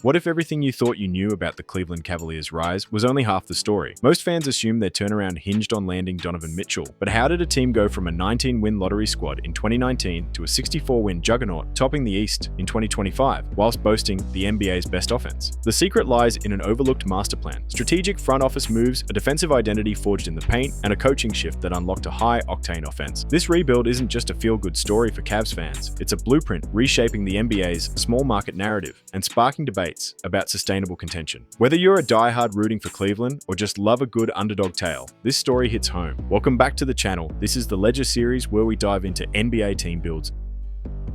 What if everything you thought you knew about the Cleveland Cavaliers' rise was only half the story? Most fans assumed their turnaround hinged on landing Donovan Mitchell, but how did a team go from a 19-win lottery squad in 2019 to a 64-win juggernaut topping the East in 2025, whilst boasting the NBA's best offense? The secret lies in an overlooked master plan, strategic front office moves, a defensive identity forged in the paint, and a coaching shift that unlocked a high-octane offense. This rebuild isn't just a feel-good story for Cavs fans, it's a blueprint reshaping the NBA's small market narrative and sparking debates about sustainable contention. Whether you're a diehard rooting for Cleveland or just love a good underdog tale, this story hits home. Welcome back to the channel. This is the Ledger series where we dive into NBA team builds.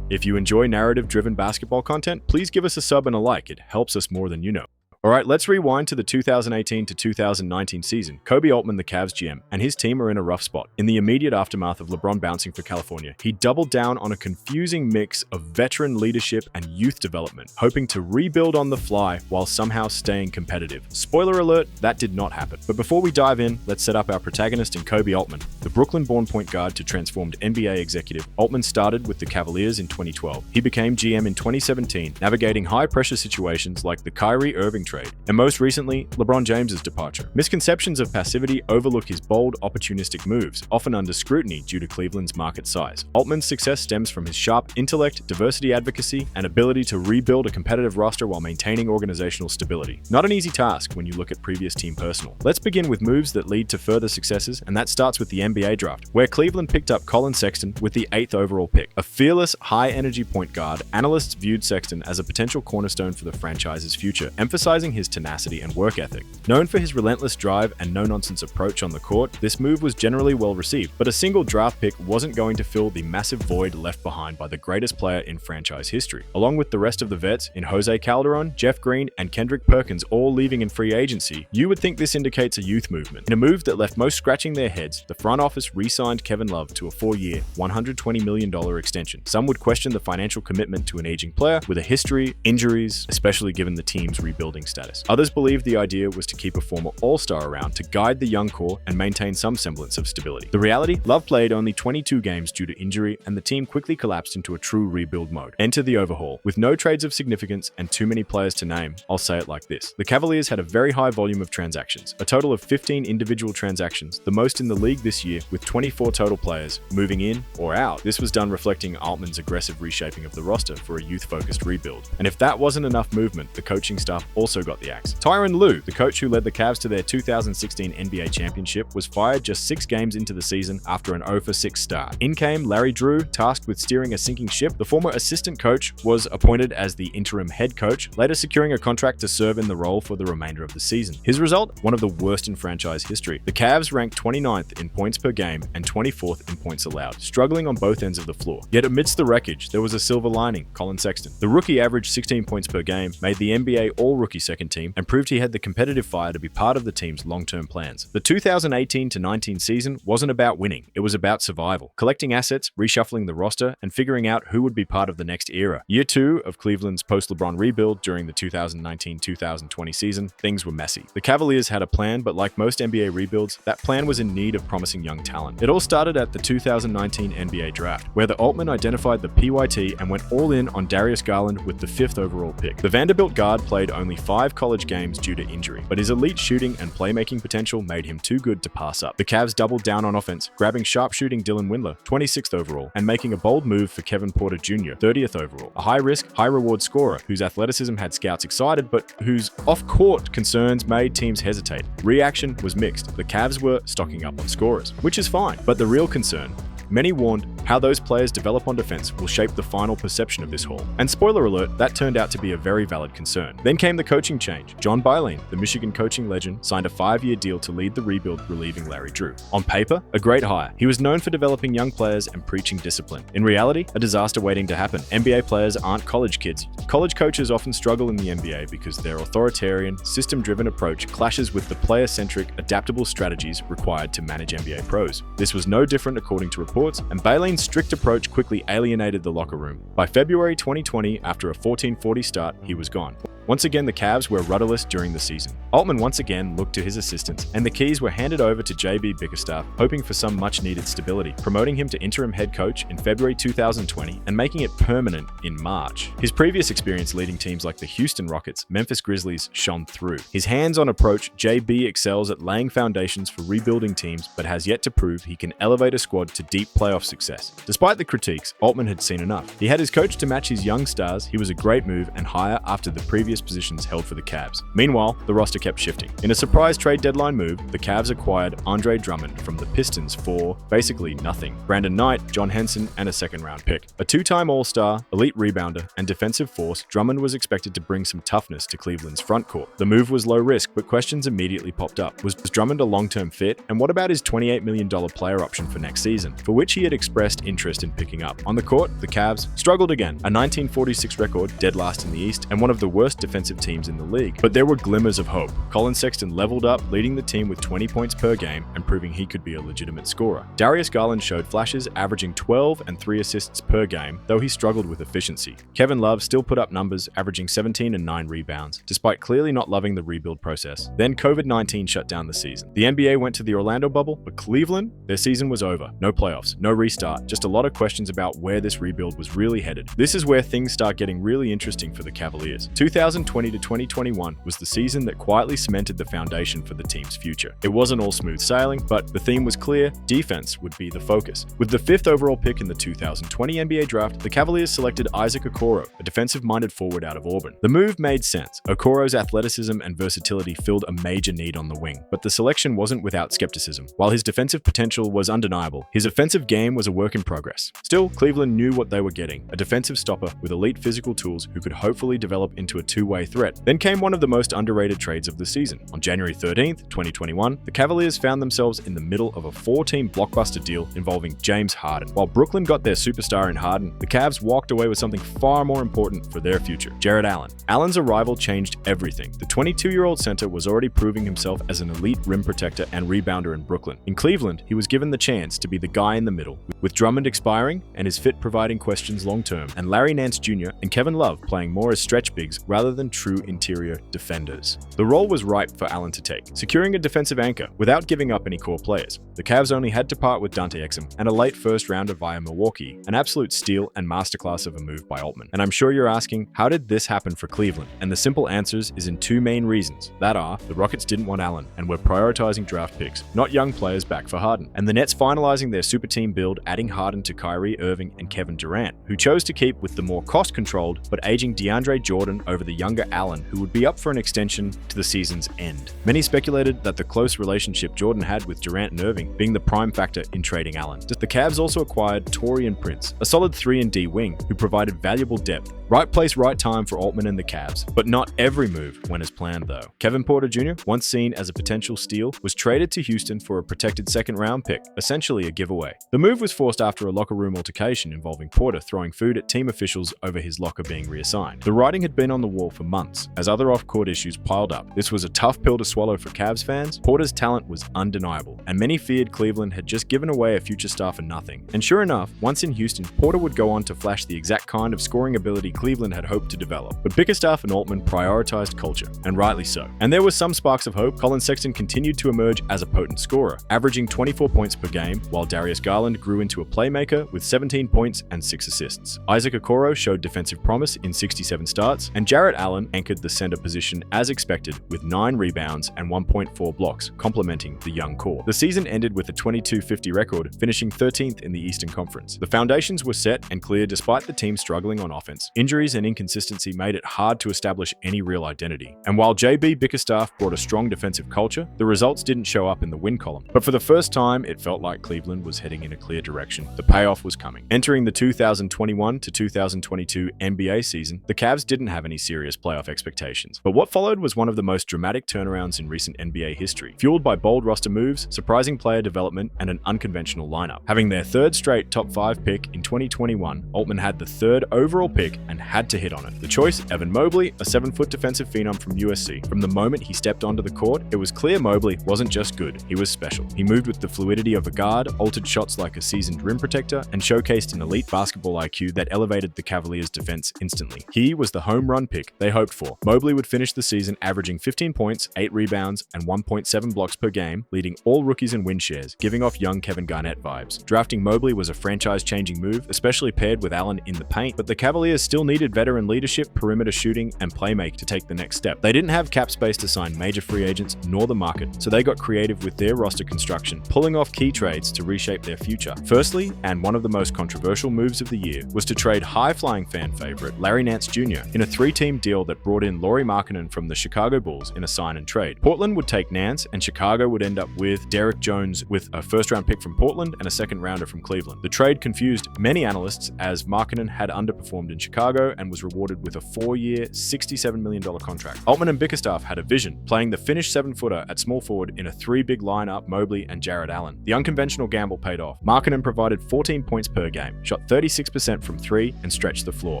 If you enjoy narrative-driven basketball content, please give us a sub and a like. It helps us more than you know. Alright, let's rewind to the 2018 to 2019 season. Koby Altman, the Cavs GM, and his team are in a rough spot. In the immediate aftermath of LeBron bouncing for California, he doubled down on a confusing mix of veteran leadership and youth development, hoping to rebuild on the fly while somehow staying competitive. Spoiler alert, that did not happen. But before we dive in, let's set up our protagonist in Koby Altman. The Brooklyn-born point guard to transformed NBA executive, Altman started with the Cavaliers in 2012. He became GM in 2017, navigating high-pressure situations like the Kyrie Irving trade, and most recently, LeBron James's departure. Misconceptions of passivity overlook his bold, opportunistic moves, often under scrutiny due to Cleveland's market size. Altman's success stems from his sharp intellect, diversity advocacy, and ability to rebuild a competitive roster while maintaining organizational stability. Not an easy task when you look at previous team personnel. Let's begin with moves that lead to further successes, and that starts with the NBA draft, where Cleveland picked up Colin Sexton with the 8th overall pick. A fearless, high-energy point guard, analysts viewed Sexton as a potential cornerstone for the franchise's future, emphasizing his tenacity and work ethic. Known for his relentless drive and no-nonsense approach on the court, this move was generally well received, but a single draft pick wasn't going to fill the massive void left behind by the greatest player in franchise history. Along with the rest of the vets in Jose Calderon, Jeff Green, and Kendrick Perkins all leaving in free agency, you would think this indicates a youth movement. In a move that left most scratching their heads, the front office re-signed Kevin Love to a 4-year, $120 million extension. Some would question the financial commitment to an aging player with a history, injuries, especially given the team's rebuilding status. Others believed the idea was to keep a former all-star around to guide the young core and maintain some semblance of stability. The reality? Love played only 22 games due to injury, and the team quickly collapsed into a true rebuild mode. Enter the overhaul. With no trades of significance and too many players to name, I'll say it like this. The Cavaliers had a very high volume of transactions, a total of 15 individual transactions, the most in the league this year, with 24 total players moving in or out. This was done reflecting Altman's aggressive reshaping of the roster for a youth-focused rebuild. And if that wasn't enough movement, the coaching staff also got the axe. Tyronn Lue, the coach who led the Cavs to their 2016 NBA championship, was fired just 6 games into the season after an 0-for-6 start. In came Larry Drew, tasked with steering a sinking ship. The former assistant coach was appointed as the interim head coach, later securing a contract to serve in the role for the remainder of the season. His result? One of the worst in franchise history. The Cavs ranked 29th in points per game and 24th in points allowed, struggling on both ends of the floor. Yet amidst the wreckage, there was a silver lining: Colin Sexton. The rookie averaged 16 points per game, made the NBA all-rookie second team, and proved he had the competitive fire to be part of the team's long-term plans. The 2018-19 season wasn't about winning, it was about survival, collecting assets, reshuffling the roster, and figuring out who would be part of the next era. Year 2 of Cleveland's post-LeBron rebuild during the 2019-2020 season, things were messy. The Cavaliers had a plan, but like most NBA rebuilds, that plan was in need of promising young talent. It all started at the 2019 NBA draft, where the Altman identified the PYT and went all in on Darius Garland with the 5th overall pick. The Vanderbilt guard played only 5 college games due to injury, but his elite shooting and playmaking potential made him too good to pass up. The Cavs doubled down on offense, grabbing sharpshooting Dylan Windler, 26th overall, and making a bold move for Kevin Porter Jr., 30th overall, a high-risk, high-reward scorer whose athleticism had scouts excited, but whose off-court concerns made teams hesitate. Reaction was mixed. The Cavs were stocking up on scorers, which is fine, but the real concern: many warned how those players develop on defense will shape the final perception of this haul. And spoiler alert, that turned out to be a very valid concern. Then came the coaching change. John Beilein, the Michigan coaching legend, signed a 5-year deal to lead the rebuild, relieving Larry Drew. On paper, a great hire. He was known for developing young players and preaching discipline. In reality, a disaster waiting to happen. NBA players aren't college kids. College coaches often struggle in the NBA because their authoritarian, system-driven approach clashes with the player-centric, adaptable strategies required to manage NBA pros. This was no different according to reports reports, and Bailey's strict approach quickly alienated the locker room. By February 2020, after a 14-40 start, he was gone. Once again, the Cavs were rudderless during the season. Altman once again looked to his assistants, and the keys were handed over to JB Bickerstaff, hoping for some much-needed stability, promoting him to interim head coach in February 2020 and making it permanent in March. His previous experience leading teams like the Houston Rockets, Memphis Grizzlies shone through. His hands-on approach, JB excels at laying foundations for rebuilding teams, but has yet to prove he can elevate a squad to deep playoff success. Despite the critiques, Altman had seen enough. He had his coach to match his young stars. He was a great move and hire after the previous positions held for the Cavs. Meanwhile, the roster kept shifting. In a surprise trade deadline move, the Cavs acquired Andre Drummond from the Pistons for basically nothing. Brandon Knight, John Henson, and a second-round pick. A two-time All-Star, elite rebounder, and defensive force, Drummond was expected to bring some toughness to Cleveland's front court. The move was low risk, but questions immediately popped up. Was Drummond a long-term fit? And what about his $28 million player option for next season, for which he had expressed interest in picking up? On the court, the Cavs struggled again. A 1946 record, dead last in the East, and one of the worst defensive teams in the league. But there were glimmers of hope. Colin Sexton leveled up, leading the team with 20 points per game and proving he could be a legitimate scorer. Darius Garland showed flashes, averaging 12 and 3 assists per game, though he struggled with efficiency. Kevin Love still put up numbers, averaging 17 and 9 rebounds, despite clearly not loving the rebuild process. Then COVID-19 shut down the season. The NBA went to the Orlando bubble, but Cleveland, their season was over. No playoffs, no restart, just a lot of questions about where this rebuild was really headed. This is where things start getting really interesting for the Cavaliers. 2020 to 2021 was the season that quietly cemented the foundation for the team's future. It wasn't all smooth sailing, but the theme was clear: defense would be the focus. With the 5th overall pick in the 2020 NBA draft, the Cavaliers selected Isaac Okoro, a defensive-minded forward out of Auburn. The move made sense. Okoro's athleticism and versatility filled a major need on the wing, but the selection wasn't without skepticism. While his defensive potential was undeniable, his offensive game was a work in progress. Still, Cleveland knew what they were getting: a defensive stopper with elite physical tools who could hopefully develop into a two-way threat. Then came one of the most underrated trades of the season. On January 13th, 2021, the Cavaliers found themselves in the middle of a 4-team blockbuster deal involving James Harden. While Brooklyn got their superstar in Harden, the Cavs walked away with something far more important for their future: Jarrett Allen. Allen's arrival changed everything. The 22-year-old center was already proving himself as an elite rim protector and rebounder in Brooklyn. In Cleveland, he was given the chance to be the guy in the middle, with Drummond expiring and his fit providing questions long-term, and Larry Nance Jr. and Kevin Love playing more as stretch bigs rather than true interior defenders. The role was ripe for Allen to take, securing a defensive anchor without giving up any core players. The Cavs only had to part with Dante Exum and a late first-rounder via Milwaukee, an absolute steal and masterclass of a move by Altman. And I'm sure you're asking, how did this happen for Cleveland? And the simple answers is in 2 main reasons. That are, the Rockets didn't want Allen and were prioritizing draft picks, not young players back for Harden. And the Nets finalizing their super team build, adding Harden to Kyrie Irving and Kevin Durant, who chose to keep with the more cost-controlled but aging DeAndre Jordan over the younger Allen, who would be up for an extension to the season's end. Many speculated that the close relationship Jordan had with Durant and Irving being the prime factor in trading Allen. The Cavs also acquired Taurean Prince, a solid 3-and-D wing who provided valuable depth. Right place, right time for Altman and the Cavs. But not every move went as planned though. Kevin Porter Jr., once seen as a potential steal, was traded to Houston for a protected second-round pick, essentially a giveaway. The move was forced after a locker room altercation involving Porter throwing food at team officials over his locker being reassigned. The writing had been on the wall for months, as other off-court issues piled up. This was a tough pill to swallow for Cavs fans. Porter's talent was undeniable, and many feared Cleveland had just given away a future star for nothing. And sure enough, once in Houston, Porter would go on to flash the exact kind of scoring ability Cleveland had hoped to develop. But Bickerstaff and Altman prioritized culture, and rightly so. And there were some sparks of hope. Colin Sexton continued to emerge as a potent scorer, averaging 24 points per game, while Darius Garland grew into a playmaker with 17 points and 6 assists. Isaac Okoro showed defensive promise in 67 starts, and Jarrett Allen anchored the center position as expected with 9 rebounds and 1.4 blocks, complementing the young core. The season ended with a 22-50 record, finishing 13th in the Eastern Conference. The foundations were set and clear despite the team struggling on offense. Injuries and inconsistency made it hard to establish any real identity. And while JB Bickerstaff brought a strong defensive culture, the results didn't show up in the win column. But for the first time, it felt like Cleveland was heading in a clear direction. The payoff was coming. Entering the 2021 to 2022 NBA season, the Cavs didn't have any serious playoff expectations. But what followed was one of the most dramatic turnarounds in recent NBA history, fueled by bold roster moves, surprising player development, and an unconventional lineup. Having their 3rd straight top 5 pick in 2021, Altman had the 3rd overall pick and and had to hit on it. The choice, Evan Mobley, a 7-foot defensive phenom from USC. From the moment he stepped onto the court, it was clear Mobley wasn't just good, he was special. He moved with the fluidity of a guard, altered shots like a seasoned rim protector, and showcased an elite basketball IQ that elevated the Cavaliers' defense instantly. He was the home run pick they hoped for. Mobley would finish the season averaging 15 points, 8 rebounds, and 1.7 blocks per game, leading all rookies in win shares, giving off young Kevin Garnett vibes. Drafting Mobley was a franchise-changing move, especially paired with Allen in the paint, but the Cavaliers still needed veteran leadership, perimeter shooting, and playmaking to take the next step. They didn't have cap space to sign major free agents nor the market, so they got creative with their roster construction, pulling off key trades to reshape their future. Firstly, and one of the most controversial moves of the year, was to trade high-flying fan favorite Larry Nance Jr. in a 3-team deal that brought in Lauri Markkanen from the Chicago Bulls in a sign and trade. Portland would take Nance, and Chicago would end up with Derrick Jones with a first-round pick from Portland and a second-rounder from Cleveland. The trade confused many analysts as Markkanen had underperformed in Chicago and was rewarded with a 4-year, $67 million contract. Altman and Bickerstaff had a vision, playing the Finnish 7-footer at small forward in a 3-big lineup, Mobley and Jarrett Allen. The unconventional gamble paid off. Markkanen provided 14 points per game, shot 36% from 3, and stretched the floor,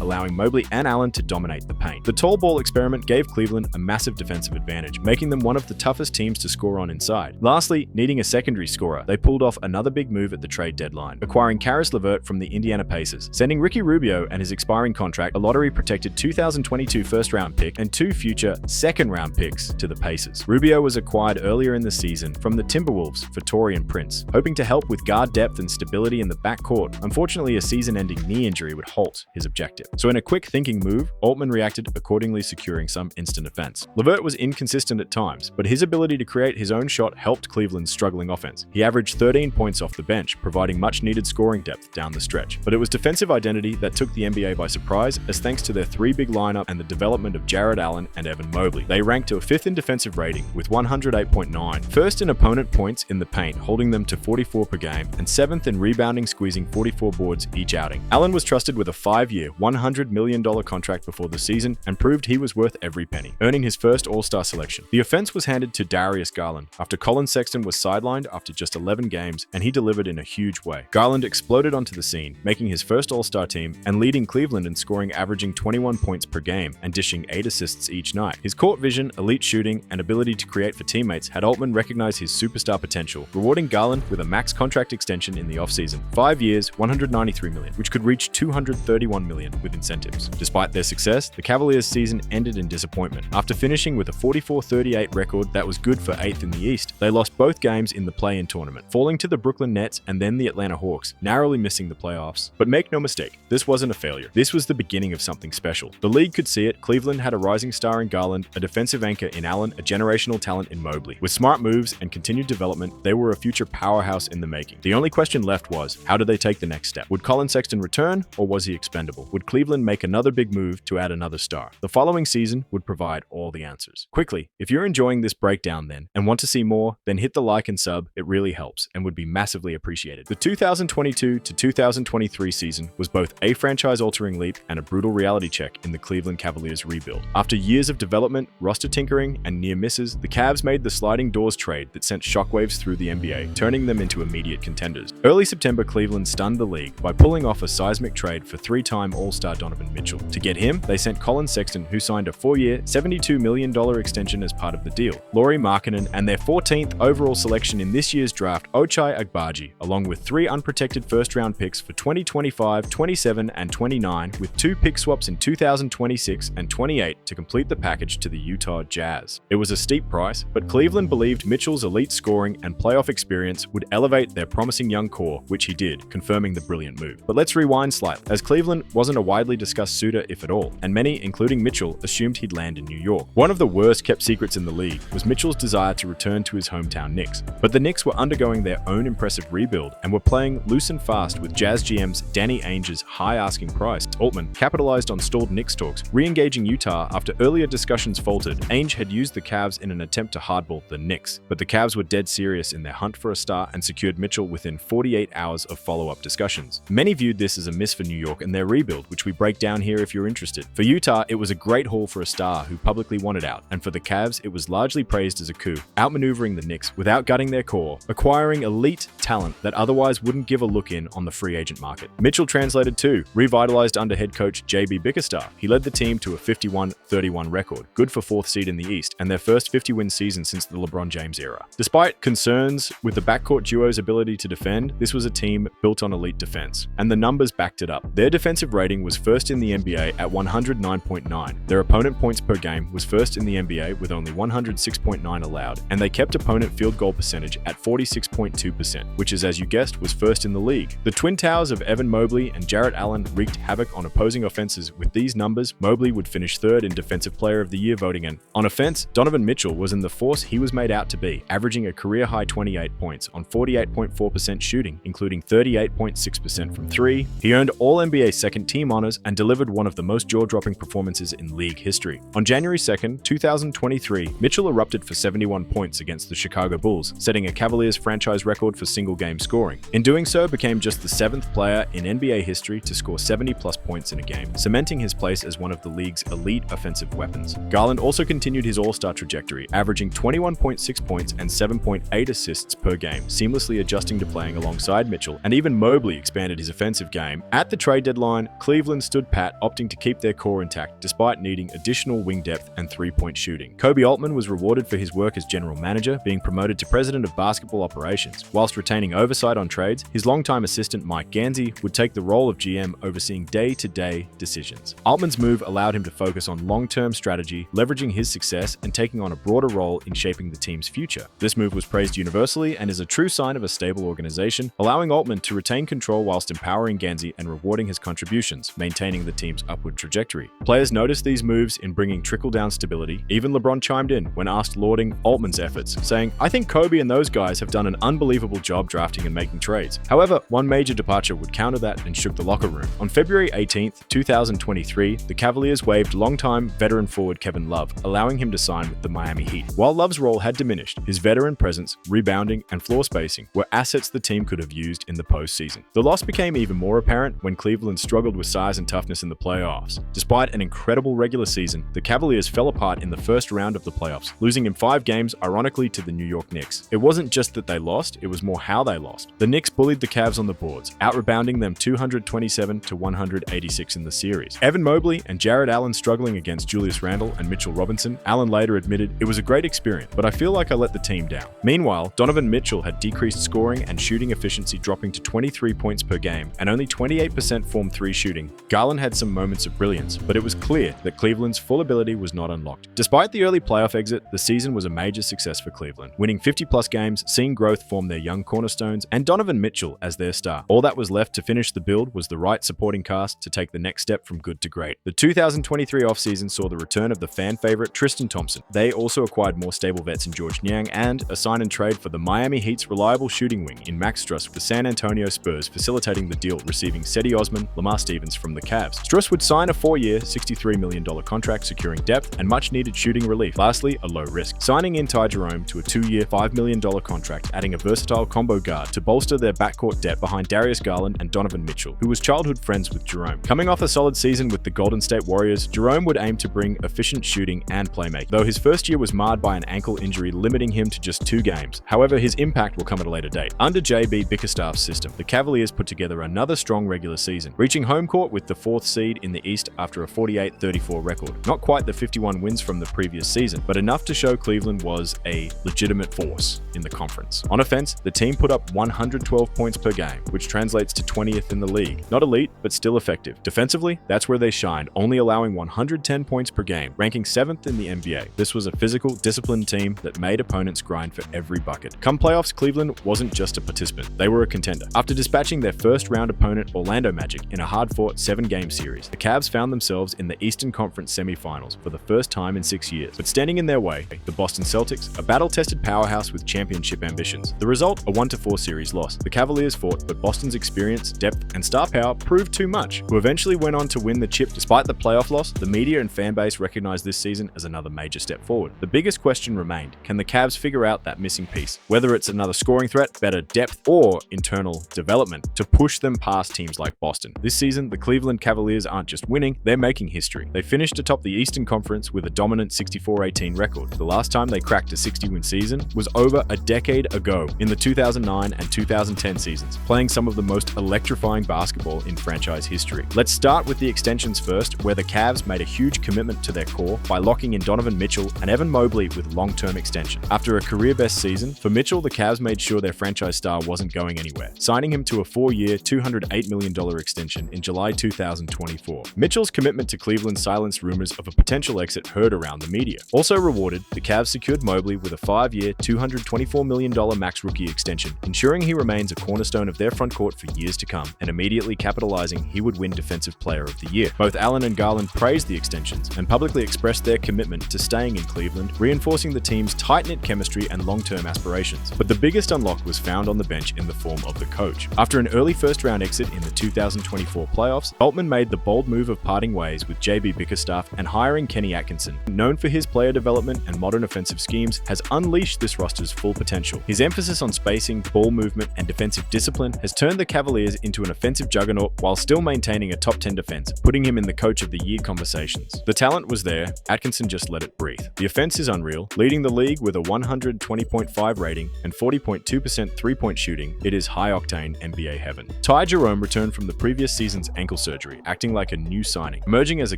allowing Mobley and Allen to dominate the paint. The tall ball experiment gave Cleveland a massive defensive advantage, making them one of the toughest teams to score on inside. Lastly, needing a secondary scorer, they pulled off another big move at the trade deadline, acquiring Caris LeVert from the Indiana Pacers, sending Ricky Rubio and his expiring contract, a lottery-protected 2022 first-round pick, and 2 future second-round picks to the Pacers. Rubio was acquired earlier in the season from the Timberwolves for Taurean Prince, hoping to help with guard depth and stability in the backcourt. Unfortunately, a season-ending knee injury would halt his objective. So in a quick thinking move, Altman reacted accordingly, securing some instant offense. LeVert was inconsistent at times, but his ability to create his own shot helped Cleveland's struggling offense. He averaged 13 points off the bench, providing much-needed scoring depth down the stretch. But it was defensive identity that took the NBA by surprise, as thanks to their 3-big lineup and the development of Jarrett Allen and Evan Mobley, they ranked to a 5th in defensive rating with 108.9, first in opponent points in the paint, holding them to 44 per game, and 7th in rebounding, squeezing 44 boards each outing. Allen was trusted with a 5-year, $100 million contract before the season and proved he was worth every penny, earning his first All-Star selection. The offense was handed to Darius Garland after Colin Sexton was sidelined after just 11 games, and he delivered in a huge way. Garland exploded onto the scene, making his first All-Star team and leading Cleveland in scoring, averaging 21 points per game and dishing 8 assists each night. His court vision, elite shooting, and ability to create for teammates had Altman recognize his superstar potential, rewarding Garland with a max contract extension in the offseason, 5 years, $193 million, which could reach $231 million with incentives. Despite their success, the Cavaliers' season ended in disappointment. After finishing with a 44-38 record that was good for 8th in the East, they lost both games in the play-in tournament, falling to the Brooklyn Nets and then the Atlanta Hawks, narrowly missing the playoffs. But make no mistake, this wasn't a failure. This was the beginning of something special. The league could see it. Cleveland had a rising star in Garland, a defensive anchor in Allen, a generational talent in Mobley. With smart moves and continued development, they were a future powerhouse in the making. The only question left was, how did they take the next step? Would Colin Sexton return, or was he expendable? Would Cleveland make another big move to add another star? The following season would provide all the answers. Quickly, if you're enjoying this breakdown then, and want to see more, then hit the like and sub. It really helps, and would be massively appreciated. The 2022 to 2023 season was both a franchise-altering leap and a brutal reality check in the Cleveland Cavaliers rebuild. After years of development, roster tinkering, and near misses, the Cavs made the sliding doors trade that sent shockwaves through the NBA, turning them into immediate contenders. Early September, Cleveland stunned the league by pulling off a seismic trade for 3-time All-Star Donovan Mitchell. To get him, they sent Colin Sexton, who signed a 4-year, $72 million extension as part of the deal, Lauri Markkanen, and their 14th overall selection in this year's draft, Ochai Agbaji, along with 3 unprotected first-round picks for 2025, 27, and 29, with 2 pick swaps in 2026 and 28 to complete the package to the Utah Jazz. It was a steep price, but Cleveland believed Mitchell's elite scoring and playoff experience would elevate their promising young core, which he did, confirming the brilliant move. But let's rewind slightly, as Cleveland wasn't a widely discussed suitor, if at all, and many, including Mitchell, assumed he'd land in New York. One of the worst kept secrets in the league was Mitchell's desire to return to his hometown Knicks. But the Knicks were undergoing their own impressive rebuild and were playing loose and fast with Jazz GM's Danny Ainge's high asking price. Altman capitalized on stalled Knicks talks, re-engaging Utah after earlier discussions faltered. Ainge had used the Cavs in an attempt to hardball the Knicks, but the Cavs were dead serious in their hunt for a star and secured Mitchell within 48 hours of follow-up discussions. Many viewed this as a miss for New York and their rebuild, which we break down here if you're interested. For Utah, it was a great haul for a star who publicly wanted out, and for the Cavs, it was largely praised as a coup, outmaneuvering the Knicks without gutting their core, acquiring elite talent that otherwise wouldn't give a look in on the free agent market. Mitchell translated too, revitalized under head head coach JB Bickerstaff. He led the team to a 51-31 record, good for 4th seed in the East, and their first 50-win season since the LeBron James era. Despite concerns with the backcourt duo's ability to defend, this was a team built on elite defense, and the numbers backed it up. Their defensive rating was first in the NBA at 109.9. Their opponent points per game was first in the NBA with only 106.9 allowed, and they kept opponent field goal percentage at 46.2%, which is, as you guessed, was first in the league. The twin towers of Evan Mobley and Jarrett Allen wreaked havoc on opposing offenses. With these numbers, Mobley would finish 3rd in Defensive Player of the Year voting, and on offense, Donovan Mitchell was in the force he was made out to be, averaging a career-high 28 points on 48.4% shooting, including 38.6% from 3. He earned All-NBA second-team honors and delivered one of the most jaw-dropping performances in league history. On January 2nd, 2023, Mitchell erupted for 71 points against the Chicago Bulls, setting a Cavaliers franchise record for single-game scoring. In doing so, became just the 7th player in NBA history to score 70-plus points in a game, cementing his place as one of the league's elite offensive weapons. Garland also continued his All-Star trajectory, averaging 21.6 points and 7.8 assists per game, seamlessly adjusting to playing alongside Mitchell, and even Mobley expanded his offensive game. At the trade deadline, Cleveland stood pat, opting to keep their core intact despite needing additional wing depth and three-point shooting. Koby Altman was rewarded for his work as general manager, being promoted to president of basketball operations. Whilst retaining oversight on trades, his longtime assistant Mike Gansey would take the role of GM, overseeing day-to-day decisions. Altman's move allowed him to focus on long-term strategy, leveraging his success and taking on a broader role in shaping the team's future. This move was praised universally and is a true sign of a stable organization, allowing Altman to retain control whilst empowering Gansey and rewarding his contributions, maintaining the team's upward trajectory. Players noticed these moves in bringing trickle-down stability. Even LeBron chimed in when asked, lauding Altman's efforts, saying, "I think Kobe and those guys have done an unbelievable job drafting and making trades." However, one major departure would counter that and shook the locker room. On February 18th, 2023, the Cavaliers waived longtime veteran forward Kevin Love, allowing him to sign with the Miami Heat. While Love's role had diminished, his veteran presence, rebounding, and floor spacing were assets the team could have used in the postseason. The loss became even more apparent when Cleveland struggled with size and toughness in the playoffs. Despite an incredible regular season, the Cavaliers fell apart in the first round of the playoffs, losing in 5 games, ironically, to the New York Knicks. It wasn't just that they lost, it was more how they lost. The Knicks bullied the Cavs on the boards, out-rebounding them 227 to 186 in the series. Evan Mobley and Jarrett Allen struggling against Julius Randle and Mitchell Robinson. Allen later admitted, "It was a great experience, but I feel like I let the team down." Meanwhile, Donovan Mitchell had decreased scoring and shooting efficiency, dropping to 23 points per game and only 28% form 3 shooting. Garland had some moments of brilliance, but it was clear that Cleveland's full ability was not unlocked. Despite the early playoff exit, the season was a major success for Cleveland, winning 50-plus games, seeing growth form their young cornerstones, and Donovan Mitchell as their star. All that was left to finish the build was the right supporting cast to take the next step from good to great. The 2023 offseason saw the return of the fan favorite Tristan Thompson. They also acquired more stable vets in George Niang and a sign and trade for the Miami Heat's reliable shooting wing in Max Strus, with the San Antonio Spurs facilitating the deal, receiving Cedi Osman, Lamar Stevens from the Cavs. Strus would sign a 4-year, $63 million contract, securing depth and much-needed shooting relief. Lastly, a low risk, signing in Ty Jerome to a 2-year, $5 million contract, adding a versatile combo guard to bolster their backcourt depth behind Darius Garland and Donovan Mitchell, who was childhood friends with Jerome. Coming off a solid season with the Golden State Warriors, Jerome would aim to bring efficient shooting and playmaking, though his first year was marred by an ankle injury, limiting him to just 2 games. However, his impact will come at a later date. Under JB Bickerstaff's system, the Cavaliers put together another strong regular season, reaching home court with the 4th seed in the East after a 48-34 record. Not quite the 51 wins from the previous season, but enough to show Cleveland was a legitimate force in the conference. On offense, the team put up 112 points per game, which translates to 20th in the league. Not elite, but still effective. Defensively, that's where they shined, only allowing 110 points per game, ranking 7th in the NBA. This was a physical, disciplined team that made opponents grind for every bucket. Come playoffs, Cleveland wasn't just a participant, they were a contender. After dispatching their first-round opponent, Orlando Magic, in a hard-fought 7-game series, the Cavs found themselves in the Eastern Conference semifinals for the first time in 6 years. But standing in their way, the Boston Celtics, a battle-tested powerhouse with championship ambitions. The result, a 1-4 series loss. The Cavaliers fought, but Boston's experience, depth, and star power proved too much, who eventually went on to win the chip. Despite the playoff loss, the media and fan base recognized this season as another major step forward. The biggest question remained, can the Cavs figure out that missing piece? Whether it's another scoring threat, better depth, or internal development to push them past teams like Boston. This season, the Cleveland Cavaliers aren't just winning, they're making history. They finished atop the Eastern Conference with a dominant 64-18 record. The last time they cracked a 60-win season was over a decade ago in the 2009 and 2010 seasons, playing some of the most electrifying basketball in franchise history. Let's start with the extensions first, where the Cavs made a huge commitment to their core by locking in Donovan Mitchell and Evan Mobley with long-term extension. After a career-best season, for Mitchell, the Cavs made sure their franchise star wasn't going anywhere, signing him to a 4-year, $208 million extension in July 2024. Mitchell's commitment to Cleveland silenced rumors of a potential exit heard around the media. Also rewarded, the Cavs secured Mobley with a 5-year, $224 million max rookie extension, ensuring he remains a cornerstone of their front court for years to come, and immediately capitalizing he would win Defensive Player of the Year. Both Allen and Garland praised the extensions and publicly expressed their commitment to staying in Cleveland, reinforcing the team's tight-knit chemistry and long-term aspirations. But the biggest unlock was found on the bench in the form of the coach. After an early first-round exit in the 2024 playoffs, Altman made the bold move of parting ways with JB Bickerstaff and hiring Kenny Atkinson. Known for his player development and modern offensive schemes, has unleashed this roster's full potential. His emphasis on spacing, ball movement, and defensive discipline has turned the Cavaliers into an offensive juggernaut while still maintaining a top 10 defense, putting him in the Coach of the Year conversations. The talent was there, Atkinson just let it breathe. The offense is unreal, leading the league with a 120.5 rating and 40.2% three-point shooting. It is high-octane NBA heaven. Ty Jerome returned from the previous season's ankle surgery, acting like a new signing, emerging as a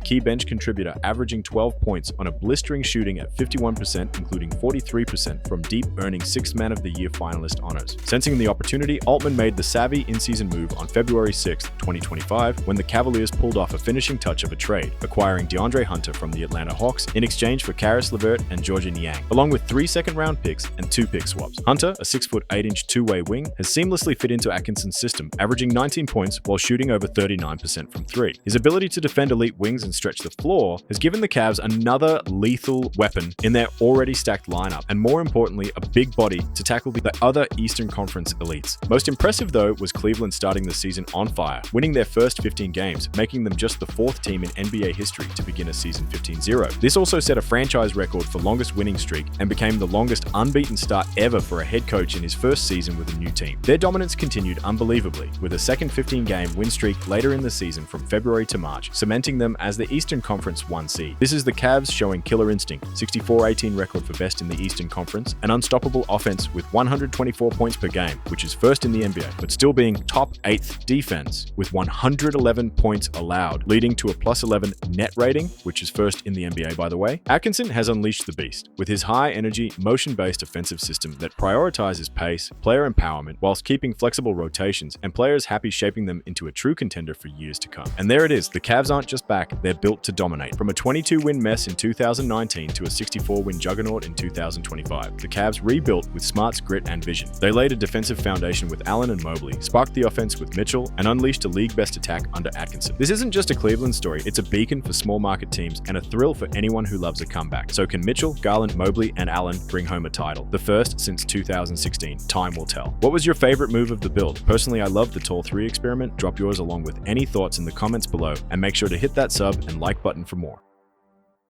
key bench contributor, averaging 12 points on a blistering shooting at 51%, including 43% from deep, earning 6th Man of the Year finalist honors. Sensing the opportunity, Altman made the savvy in-season move on February 6, 2025, when the Cavaliers pulled off a finishing touch of a trade, acquiring DeAndre Hunter from the Atlanta Hawks in exchange for Karis LeVert and Georgia Niang, along with 3 second-round picks and 2 pick swaps. Hunter, a 6'8" two-way wing, has seamlessly fit into Atkinson's system, averaging 19 points while shooting over 39% from 3. His ability to defend elite wings and stretch the floor has given the Cavs another lethal weapon in their already stacked lineup, and more importantly, a big body to tackle the other Eastern Conference elites. Most impressive, though, was Cleveland starting the season on fire, winning their first 15 games, making them just the 4th team in NBA history to begin a season 15-0. This also set a franchise record for longest winning streak and became the longest unbeaten start ever for a head coach in his first season with a new team. Their dominance continued unbelievably, with a second 15-game win streak later in the season from February to March, cementing them as the Eastern Conference 1 seed. This is the Cavs showing killer instinct, 64-18 record for best in the Eastern Conference, an unstoppable offense with 124 points per game, which is first in the NBA, but still being top 8th defense with 111 points allowed, leading to a +11 net rating, which is first in the NBA, by the way. Atkinson has unleashed the beast with his high-energy, motion-based offensive system that prioritizes pace, player empowerment, whilst keeping flexible rotations and players happy, shaping them into a true contender for years to come. And there it is, the Cavs aren't just back, they're built to dominate. From a 22-win mess in 2019 to a 64-win juggernaut in 2025, the Cavs rebuilt with smarts, grit, and vision. They laid a defensive foundation with Allen and Mobley, sparked the offense with Mitchell, and unleashed a league-best attack under Atkinson. This isn't just a Cleveland story, it's a beacon for small market teams and a thrill for anyone who loves a comeback. So can Mitchell, Garland, Mobley, and Allen bring home a title? The first since 2016. Time will tell. What was your favorite move of the build? Personally, I love the Tall 3 experiment. Drop yours along with any thoughts in the comments below, and make sure to hit that sub and like button for more.